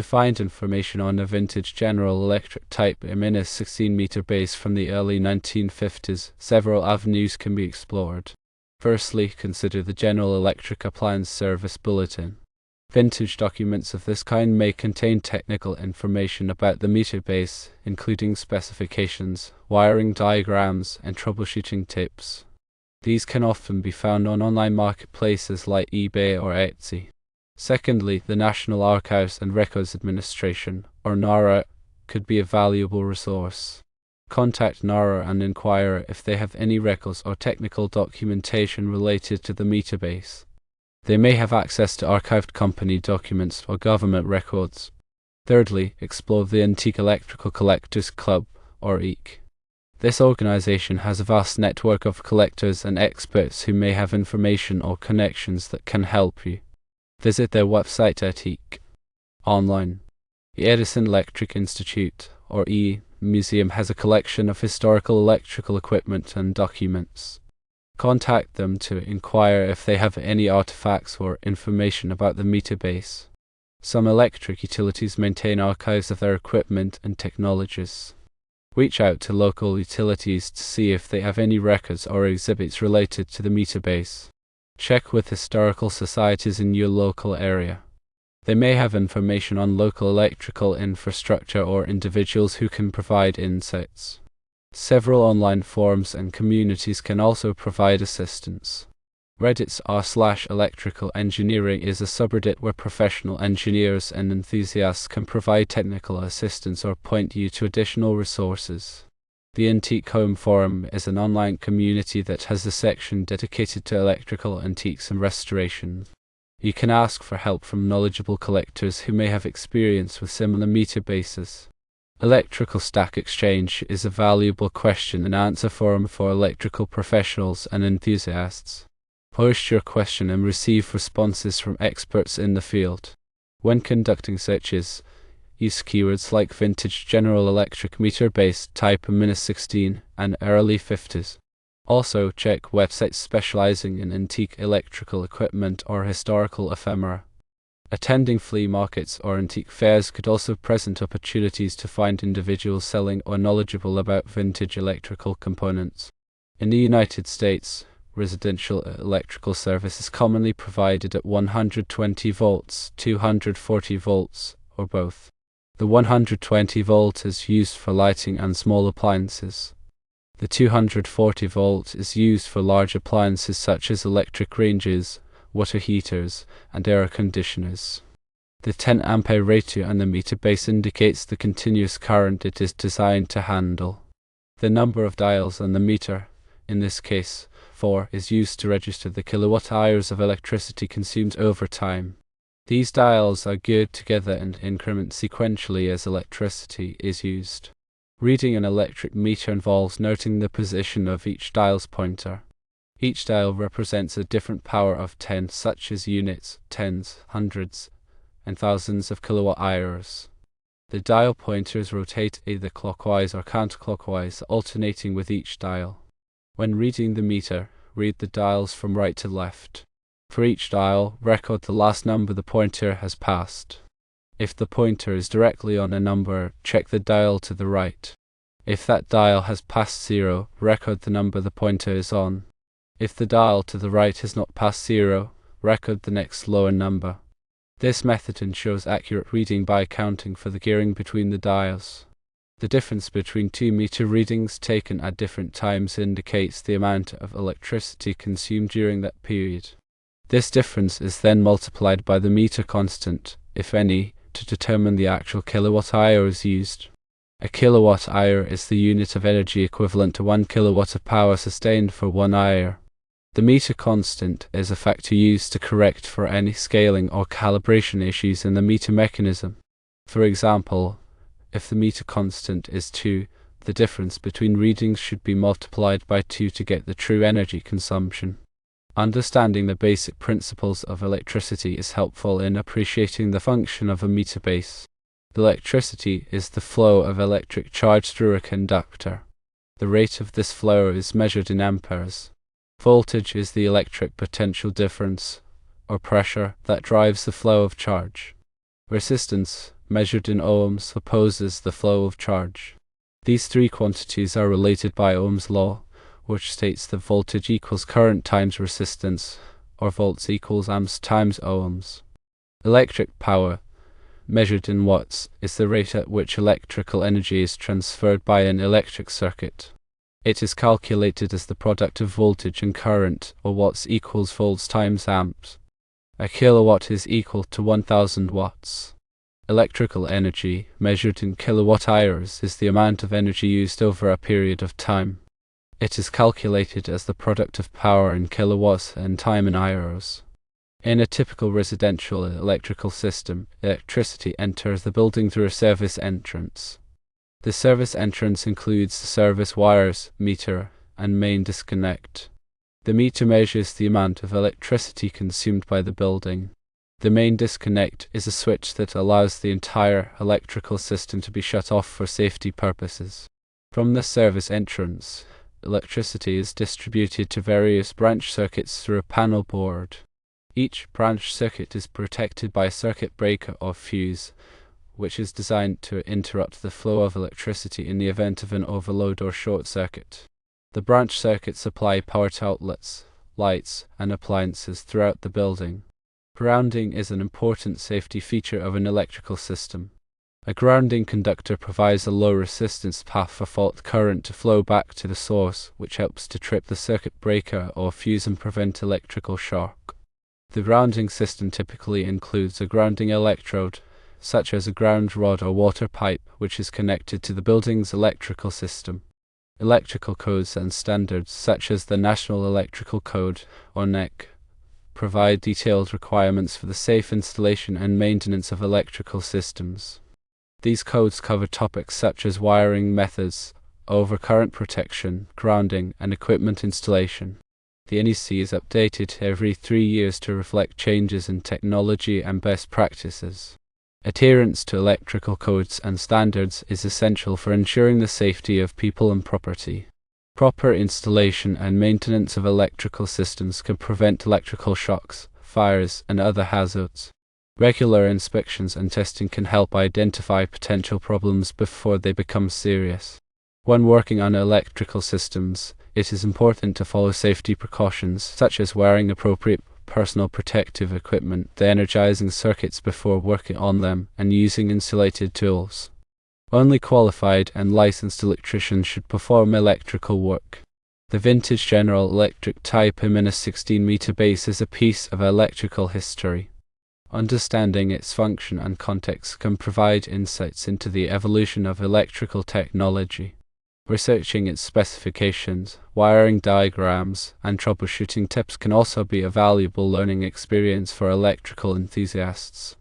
To find information on a vintage General Electric Type Minus 16-meter base from the early 1950s, several avenues can be explored. Firstly, consider the General Electric Appliance Service Bulletin. Vintage documents of this kind may contain technical information about the meter base, including specifications, wiring diagrams, and troubleshooting tips. These can often be found on online marketplaces like eBay or Etsy. Secondly, the National Archives and Records Administration, or NARA, could be a valuable resource. Contact NARA and inquire if they have any records or technical documentation related to the meter base. They may have access to archived company documents or government records. Thirdly, explore the Antique Electrical Collectors Club, or EEC. This organization has a vast network of collectors and experts who may have information or connections that can help you. Visit their website at EEC. Online. The Edison Electric Institute, or E Museum, has a collection of historical electrical equipment and documents. Contact them to inquire if they have any artifacts or information about the meter base. Some electric utilities maintain archives of their equipment and technologies. Reach out to local utilities to see if they have any records or exhibits related to the meter base. Check with historical societies in your local area. They may have information on local electrical infrastructure or individuals who can provide insights. Several online forums and communities can also provide assistance. Reddit's r/electrical engineering is a subreddit where professional engineers and enthusiasts can provide technical assistance or point you to additional resources. The Antique Home Forum is an online community that has a section dedicated to electrical antiques and restoration. You can ask for help from knowledgeable collectors who may have experience with similar meter bases. Electrical Stack Exchange is a valuable question and answer forum for electrical professionals and enthusiasts. Post your question and receive responses from experts in the field. When conducting searches, use keywords like vintage General Electric meter base type -16 and early 50s. Also, check websites specializing in antique electrical equipment or historical ephemera. Attending flea markets or antique fairs could also present opportunities to find individuals selling or knowledgeable about vintage electrical components. In the United States, residential electrical service is commonly provided at 120 volts, 240 volts, or both. The 120 volt is used for lighting and small appliances. The 240 volt is used for large appliances such as electric ranges, water heaters, and air conditioners. The 10 ampere rating on the meter base indicates the continuous current it is designed to handle. The number of dials on the meter, in this case 4, is used to register the kilowatt hours of electricity consumed over time. These dials are geared together and increment sequentially as electricity is used. Reading an electric meter involves noting the position of each dial's pointer. Each dial represents a different power of 10, such as units, tens, hundreds, and thousands of kilowatt hours. The dial pointers rotate either clockwise or counterclockwise, alternating with each dial. When reading the meter, read the dials from right to left. For each dial, record the last number the pointer has passed. If the pointer is directly on a number, check the dial to the right. If that dial has passed 0, record the number the pointer is on. If the dial to the right has not passed 0, record the next lower number. This method ensures accurate reading by accounting for the gearing between the dials. The difference between two meter readings taken at different times indicates the amount of electricity consumed during that period. This difference is then multiplied by the meter constant, if any, to determine the actual kilowatt hours used. A kilowatt hour is the unit of energy equivalent to 1 kilowatt of power sustained for 1 hour. The meter constant is a factor used to correct for any scaling or calibration issues in the meter mechanism. For example, if the meter constant is 2, the difference between readings should be multiplied by 2 to get the true energy consumption. Understanding the basic principles of electricity is helpful in appreciating the function of a meter base. Electricity is the flow of electric charge through a conductor. The rate of this flow is measured in amperes. Voltage is the electric potential difference, or pressure, that drives the flow of charge. Resistance, measured in ohms, opposes the flow of charge. These three quantities are related by Ohm's law, which states that voltage equals current times resistance, or volts equals amps times ohms. Electric power, measured in watts, is the rate at which electrical energy is transferred by an electric circuit. It is calculated as the product of voltage and current, or watts equals volts times amps. A kilowatt is equal to 1000 watts. Electrical energy, measured in kilowatt-hours, is the amount of energy used over a period of time. It is calculated as the product of power in kilowatts and time in hours. In a typical residential electrical system, electricity enters the building through a service entrance. The service entrance includes the service wires, meter, and main disconnect. The meter measures the amount of electricity consumed by the building. The main disconnect is a switch that allows the entire electrical system to be shut off for safety purposes. From the service entrance, electricity is distributed to various branch circuits through a panel board. Each branch circuit is protected by a circuit breaker or fuse, which is designed to interrupt the flow of electricity in the event of an overload or short circuit. The branch circuits supply power to outlets, lights, and appliances throughout the building. Grounding is an important safety feature of an electrical system. A grounding conductor provides a low resistance path for fault current to flow back to the source, which helps to trip the circuit breaker or fuse and prevent electrical shock. The grounding system typically includes a grounding electrode, such as a ground rod or water pipe, which is connected to the building's electrical system. Electrical codes and standards, such as the National Electrical Code, or NEC, provide detailed requirements for the safe installation and maintenance of electrical systems. These codes cover topics such as wiring methods, overcurrent protection, grounding, and equipment installation. The NEC is updated every 3 years to reflect changes in technology and best practices. Adherence to electrical codes and standards is essential for ensuring the safety of people and property. Proper installation and maintenance of electrical systems can prevent electrical shocks, fires, and other hazards. Regular inspections and testing can help identify potential problems before they become serious. When working on electrical systems, it is important to follow safety precautions such as wearing appropriate personal protective equipment, de-energizing circuits before working on them, and using insulated tools. Only qualified and licensed electricians should perform electrical work. The vintage General Electric Type M16-meter base is a piece of electrical history. Understanding its function and context can provide insights into the evolution of electrical technology. Researching its specifications, wiring diagrams, and troubleshooting tips can also be a valuable learning experience for electrical enthusiasts.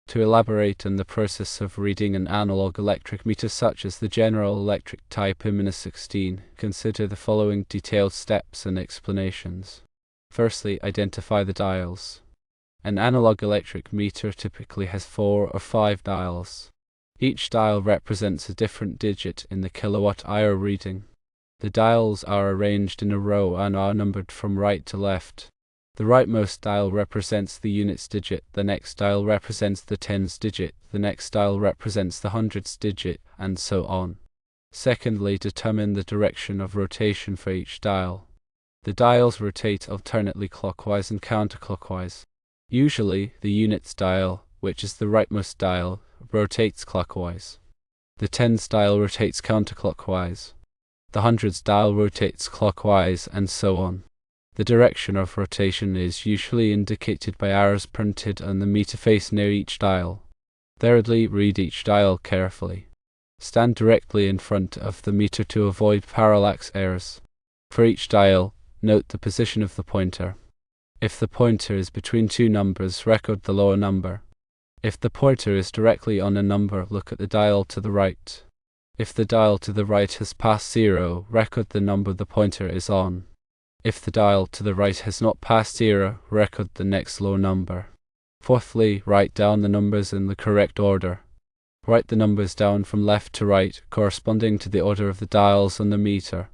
To elaborate on the process of reading an analog electric meter such as the General Electric Type M16, consider the following detailed steps and explanations. Firstly, identify the dials. An analog electric meter typically has 4 or 5 dials. Each dial represents a different digit in the kilowatt-hour reading. The dials are arranged in a row and are numbered from right to left. The rightmost dial represents the units digit, the next dial represents the tens digit, the next dial represents the hundreds digit, and so on. Secondly, determine the direction of rotation for each dial. The dials rotate alternately clockwise and counterclockwise. Usually, the units dial, which is the rightmost dial, rotates clockwise. The tens dial rotates counterclockwise. The hundreds dial rotates clockwise, and so on. The direction of rotation is usually indicated by arrows printed on the meter face near each dial. Thirdly, read each dial carefully. Stand directly in front of the meter to avoid parallax errors. For each dial, note the position of the pointer. If the pointer is between two numbers, record the lower number. If the pointer is directly on a number, look at the dial to the right. If the dial to the right has passed 0, record the number the pointer is on. If the dial to the right has not passed 0, record the next low number. Fourthly, write down the numbers in the correct order. Write the numbers down from left to right, corresponding to the order of the dials on the meter.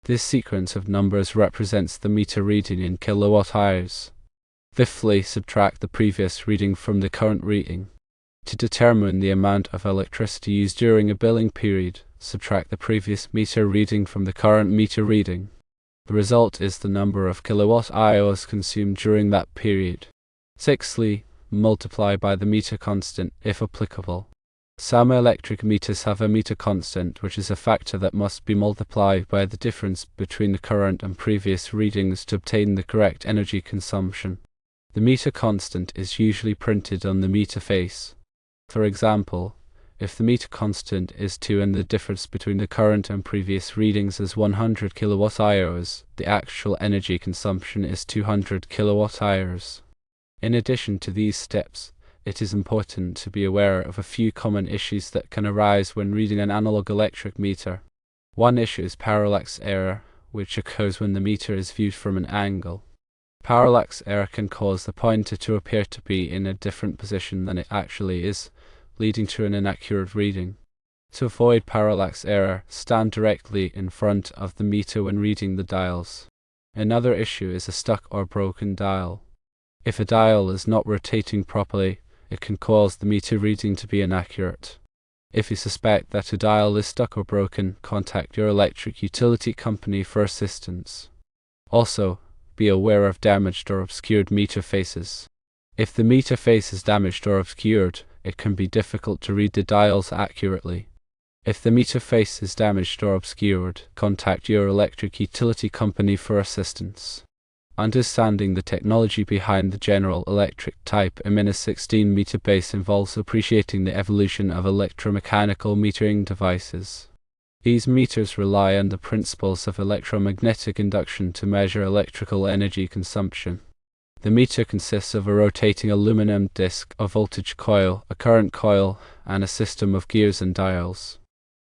This sequence of numbers represents the meter reading in kilowatt-hours. Fifthly, subtract the previous reading from the current reading. To determine the amount of electricity used during a billing period, subtract the previous meter reading from the current meter reading. The result is the number of kilowatt-hours consumed during that period. Sixthly, multiply by the meter constant, if applicable. Some electric meters have a meter constant, which is a factor that must be multiplied by the difference between the current and previous readings to obtain the correct energy consumption. The meter constant is usually printed on the meter face. For example, if the meter constant is 2 and the difference between the current and previous readings is 100 kilowatt-hours, the actual energy consumption is 200 kilowatt-hours. In addition to these steps, it is important to be aware of a few common issues that can arise when reading an analog electric meter. One issue is parallax error, which occurs when the meter is viewed from an angle. Parallax error can cause the pointer to appear to be in a different position than it actually is, leading to an inaccurate reading. To avoid parallax error, stand directly in front of the meter when reading the dials. Another issue is a stuck or broken dial. If a dial is not rotating properly, it can cause the meter reading to be inaccurate. If you suspect that a dial is stuck or broken, contact your electric utility company for assistance. Also, be aware of damaged or obscured meter faces. If the meter face is damaged or obscured, it can be difficult to read the dials accurately. If the meter face is damaged or obscured, contact your electric utility company for assistance. Understanding the technology behind the General Electric Type M-16 meter base involves appreciating the evolution of electromechanical metering devices. These meters rely on the principles of electromagnetic induction to measure electrical energy consumption. The meter consists of a rotating aluminum disc, a voltage coil, a current coil, and a system of gears and dials.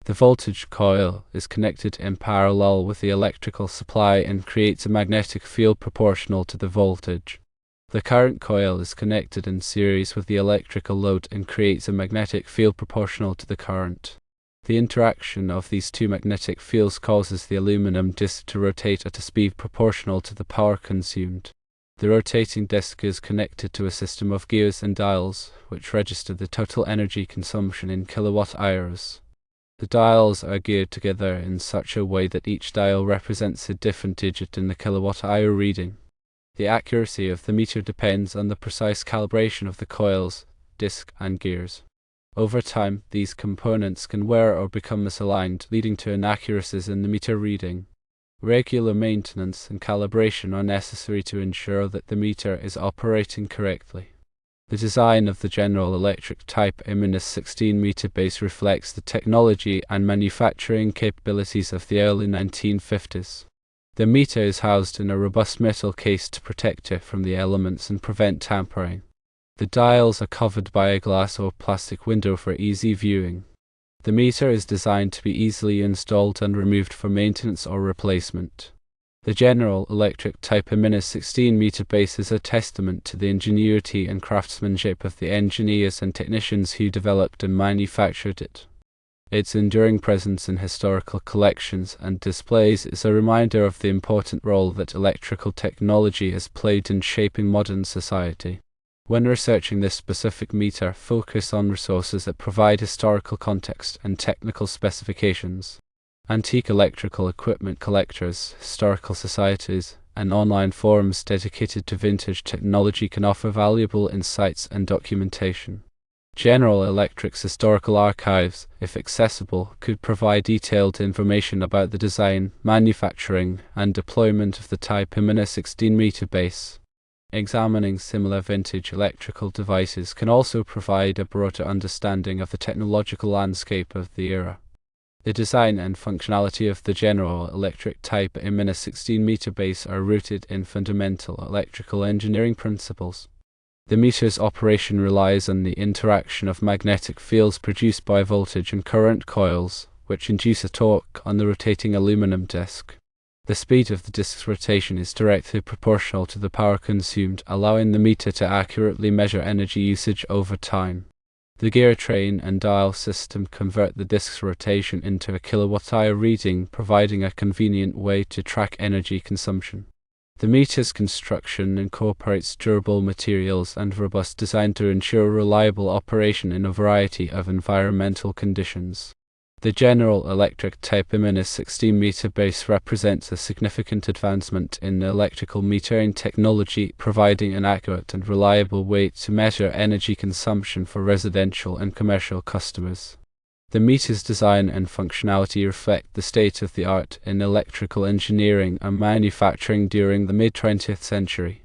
The voltage coil is connected in parallel with the electrical supply and creates a magnetic field proportional to the voltage. The current coil is connected in series with the electrical load and creates a magnetic field proportional to the current. The interaction of these two magnetic fields causes the aluminum disc to rotate at a speed proportional to the power consumed. The rotating disc is connected to a system of gears and dials, which register the total energy consumption in kilowatt-hours. The dials are geared together in such a way that each dial represents a different digit in the kilowatt-hour reading. The accuracy of the meter depends on the precise calibration of the coils, disc, and gears. Over time, these components can wear or become misaligned, leading to inaccuracies in the meter reading. Regular maintenance and calibration are necessary to ensure that the meter is operating correctly. The design of the General Electric Type M-16 meter base reflects the technology and manufacturing capabilities of the early 1950s. The meter is housed in a robust metal case to protect it from the elements and prevent tampering. The dials are covered by a glass or plastic window for easy viewing. The meter is designed to be easily installed and removed for maintenance or replacement. The General Electric Type M-16 meter base is a testament to the ingenuity and craftsmanship of the engineers and technicians who developed and manufactured it. Its enduring presence in historical collections and displays is a reminder of the important role that electrical technology has played in shaping modern society. When researching this specific meter, focus on resources that provide historical context and technical specifications. Antique electrical equipment collectors, historical societies, and online forums dedicated to vintage technology can offer valuable insights and documentation. General Electric's historical archives, if accessible, could provide detailed information about the design, manufacturing, and deployment of the Type M-16 meter base. Examining similar vintage electrical devices can also provide a broader understanding of the technological landscape of the era. The design and functionality of the General Electric Type M-16 meter base are rooted in fundamental electrical engineering principles. The meter's operation relies on the interaction of magnetic fields produced by voltage and current coils, which induce a torque on the rotating aluminum disc. The speed of the disc's rotation is directly proportional to the power consumed, allowing the meter to accurately measure energy usage over time. The gear train and dial system convert the disc's rotation into a kilowatt-hour reading, providing a convenient way to track energy consumption. The meter's construction incorporates durable materials and robust design to ensure reliable operation in a variety of environmental conditions. The General Electric Type emitter 16-meter base represents a significant advancement in electrical metering technology, providing an accurate and reliable way to measure energy consumption for residential and commercial customers. The meter's design and functionality reflect the state of the art in electrical engineering and manufacturing during the mid-20th century.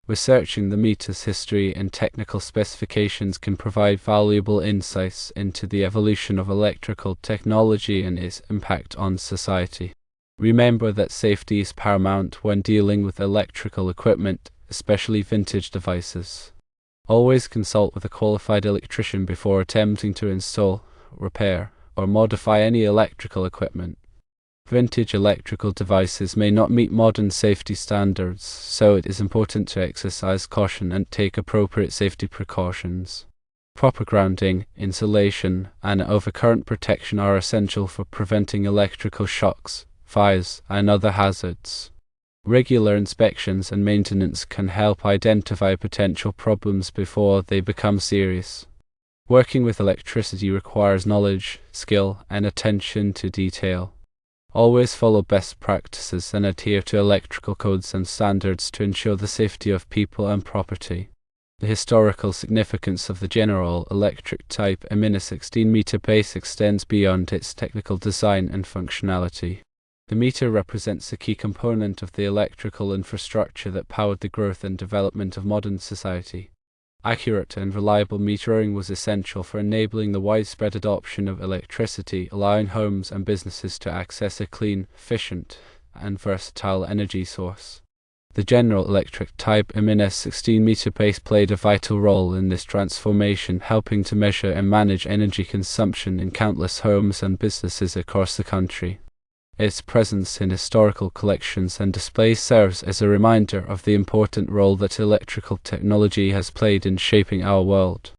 Researching the meter's history and technical specifications can provide valuable insights into the evolution of electrical technology and its impact on society. Remember that safety is paramount when dealing with electrical equipment, especially vintage devices. Always consult with a qualified electrician before attempting to install, repair, or modify any electrical equipment. Vintage electrical devices may not meet modern safety standards, so it is important to exercise caution and take appropriate safety precautions. Proper grounding, insulation, and overcurrent protection are essential for preventing electrical shocks, fires, and other hazards. Regular inspections and maintenance can help identify potential problems before they become serious. Working with electricity requires knowledge, skill, and attention to detail. Always follow best practices and adhere to electrical codes and standards to ensure the safety of people and property. The historical significance of the General Electric Type emitter 16-meter base extends beyond its technical design and functionality. The meter represents a key component of the electrical infrastructure that powered the growth and development of modern society. Accurate and reliable metering was essential for enabling the widespread adoption of electricity, allowing homes and businesses to access a clean, efficient, and versatile energy source. The General Electric Type emitter 16-meter base played a vital role in this transformation, helping to measure and manage energy consumption in countless homes and businesses across the country. Its presence in historical collections and displays serves as a reminder of the important role that electrical technology has played in shaping our world.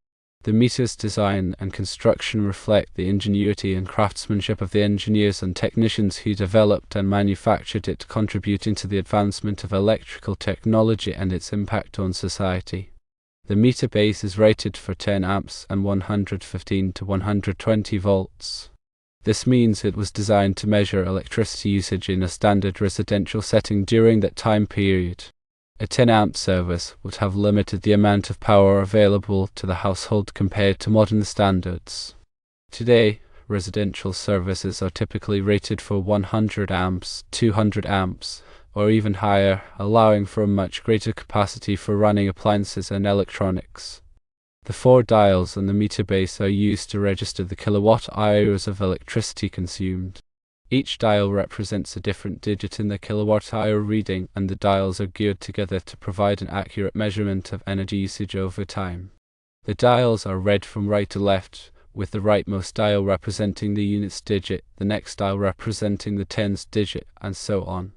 The meter's design and construction reflect the ingenuity and craftsmanship of the engineers and technicians who developed and manufactured it, contributing to the advancement of electrical technology and its impact on society. The meter base is rated for 10 amps and 115 to 120 volts. This means it was designed to measure electricity usage in a standard residential setting during that time period. A 10-amp service would have limited the amount of power available to the household compared to modern standards. Today, residential services are typically rated for 100 amps, 200 amps, or even higher, allowing for a much greater capacity for running appliances and electronics. The 4 dials on the meter base are used to register the kilowatt-hours of electricity consumed. Each dial represents a different digit in the kilowatt-hour reading, and the dials are geared together to provide an accurate measurement of energy usage over time. The dials are read from right to left, with the rightmost dial representing the units digit, the next dial representing the tens digit, and so on.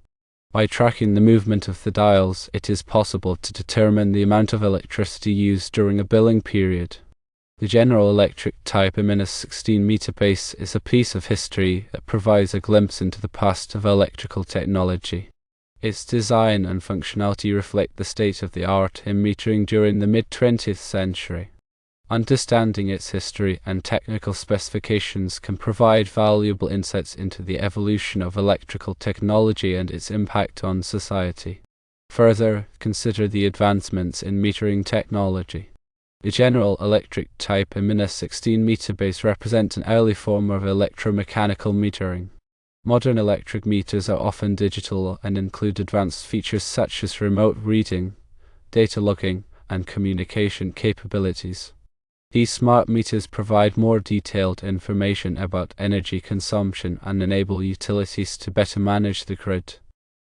By tracking the movement of the dials, it is possible to determine the amount of electricity used during a billing period. The General Electric Type emitter 16-meter base is a piece of history that provides a glimpse into the past of electrical technology. Its design and functionality reflect the state of the art in metering during the mid-20th century. Understanding its history and technical specifications can provide valuable insights into the evolution of electrical technology and its impact on society. Further, consider the advancements in metering technology. The General Electric Type emitter 16-meter base represents an early form of electromechanical metering. Modern electric meters are often digital and include advanced features such as remote reading, data logging, and communication capabilities. These smart meters provide more detailed information about energy consumption and enable utilities to better manage the grid.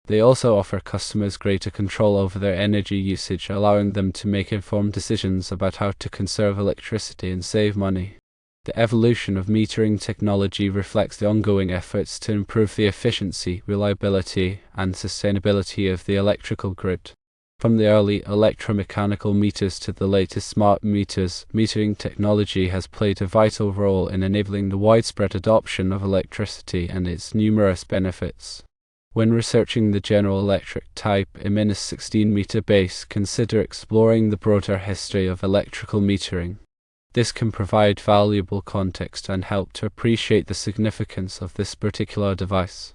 They also offer customers greater control over their energy usage, allowing them to make informed decisions about how to conserve electricity and save money. The evolution of metering technology reflects the ongoing efforts to improve the efficiency, reliability, and sustainability of the electrical grid. From the early electromechanical meters to the latest smart meters, metering technology has played a vital role in enabling the widespread adoption of electricity and its numerous benefits. When researching the General Electric type EMINUS 16-meter base, consider exploring the broader history of electrical metering. This can provide valuable context and help to appreciate the significance of this particular device.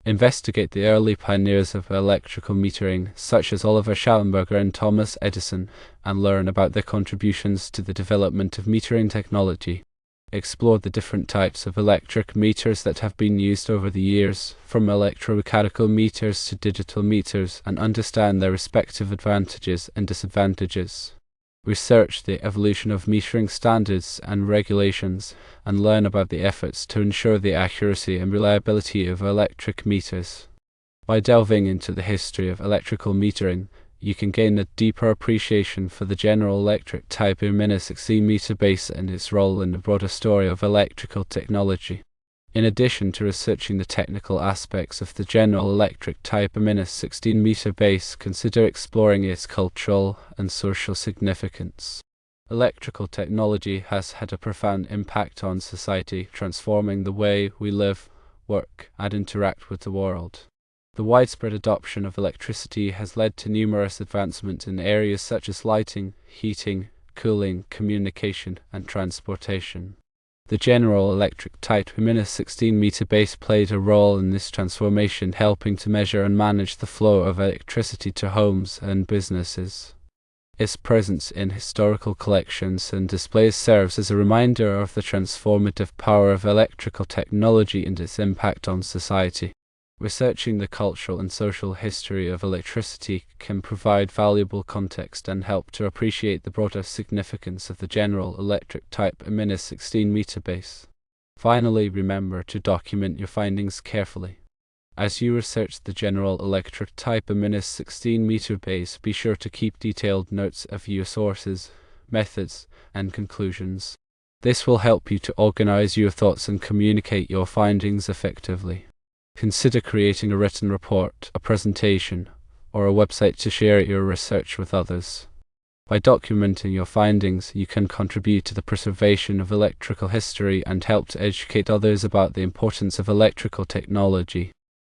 Investigate the early pioneers of electrical metering, such as Oliver Schallenberger and Thomas Edison, and learn about their contributions to the development of metering technology. Explore the different types of electric meters that have been used over the years, from electromechanical meters to digital meters, and understand their respective advantages and disadvantages. Research the evolution of metering standards and regulations, and learn about the efforts to ensure the accuracy and reliability of electric meters. By delving into the history of electrical metering, you can gain a deeper appreciation for the General Electric type EMINUS 16-meter base and its role in the broader story of electrical technology. In addition to researching the technical aspects of the General Electric type EMINUS 16-meter base, consider exploring its cultural and social significance. Electrical technology has had a profound impact on society, transforming the way we live, work, and interact with the world. The widespread adoption of electricity has led to numerous advancements in areas such as lighting, heating, cooling, communication, and transportation. The General Electric type EMINUS 16-meter base played a role in this transformation, helping to measure and manage the flow of electricity to homes and businesses. Its presence in historical collections and displays serves as a reminder of the transformative power of electrical technology and its impact on society. Researching the cultural and social history of electricity can provide valuable context and help to appreciate the broader significance of the General Electric type EMINUS 16-meter base. Finally, remember to document your findings carefully. As you research the General Electric type EMINUS 16-meter base, be sure to keep detailed notes of your sources, methods, and conclusions. This will help you to organize your thoughts and communicate your findings effectively. Consider creating a written report, a presentation, or a website to share your research with others. By documenting your findings, you can contribute to the preservation of electrical history and help to educate others about the importance of electrical technology.